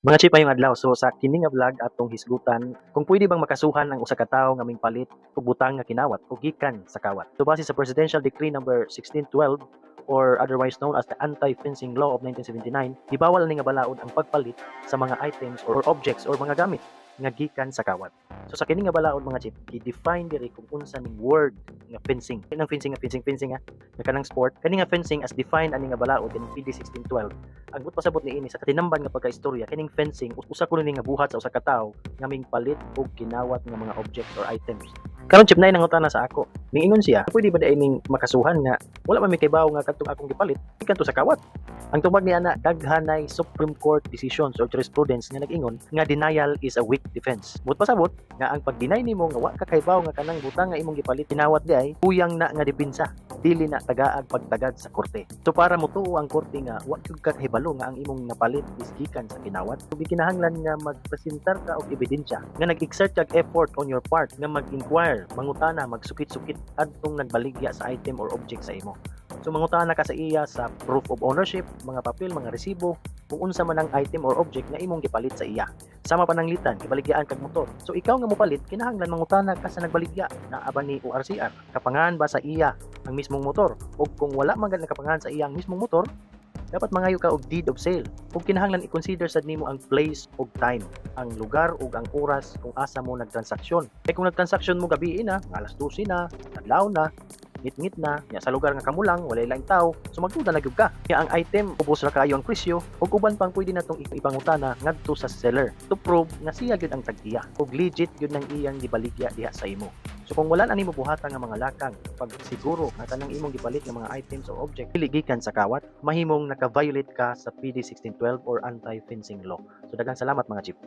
Mga chip ayong adlaw, so sa kini nga vlog atong hisgutan kung pwede bang makasuhan ang usa ka tawo nga mingpalit og butang nga kinawat o gikan sa kawat. So base sa Presidential Decree number 1612 or otherwise known as the Anti-Fencing Law of 1979, gibawal ni nga balaod ang pagpalit sa mga items or objects or mga gamit nga gikan sa kawat. So sa kini nga balaod mga chip, i-define diri kung unsa ning word nga fencing. Kanang fencing nga fencing nga kanang sport, kani nga fencing as defined ani nga balaod in PD 1612. Ang but pasabot niini sa katinamban nga pagkaistorya kining fencing usa kuno ni nga buhat sa usa ka tawo nga mingpalit og kinawat nga mga objects or items. Karon chip nay nangutana sa ako. Ningon siya, pwede ba day ning makasuhan nga wala man mi kaybaw nga kadtong akong gipalit, ikan to sa kawat. Ang tubag ni ana daghanay Supreme Court decisions or jurisprudence nga nag-ingon nga denial is a weak defense. But pasabot nga ang pag-deny nimo nga wa ka kaybaw nga kanang butang nga imong gipalit kinawat di ay kuyang na nga depensa, dili na tagaag pagtagad sa korte. So para motuo ang korte nga wa gyud ka kahibalo nga ang imong napalit is gikan sa kinawat, so gikinahanglan nga magpresentar ka og ebidensya nga nag-exert kag effort on your part nga mag-inquire, mangutana, magsukit-sukit adtong nagbaligya sa item or object sa imo. So mangutana ka sa iya sa proof of ownership, mga papel, mga resibo, kung unsa man ang item or object nga imong gipalit sa iya. Sama pananglitan, gibaligyaan kag motor. So ikaw nga mopalit, kinahanglan mangutana ka sa nagbaligya na aba ni ORCR. Kapangahan ba sa iya ang mismong motor? O kung wala man gid nakapangahan sa iya ang mismong motor, dapat mangayo ka og deed of sale. Kung kinahanglan i-consider sad nimo ang place ug time, ang lugar ug ang oras kung asa mo nagtransaksyon. Kay kung nagtransaksyon mo gabi na, alas 12 na, adlaw na, ngit-ngit na, ya sa lugar nga kamulang, walay lang tao, so magduda na gyud ka. Ya ang item, ubos ra kaayo ang presyo, ug uban pang pwede natong ipangutana ngadto sa seller to prove nga siya gyud ang tag-iya, ug legit gyud nang iyang gibaligya diha sa imo. So kung wala na nimo buhatan nga mga lakang, pag siguro nga tanang imong gipalit nga mga items o object dili gikan sa kawat, mahimong naka-violate ka sa PD 1612 or Anti-Fencing Law. So daghang salamat mga chip.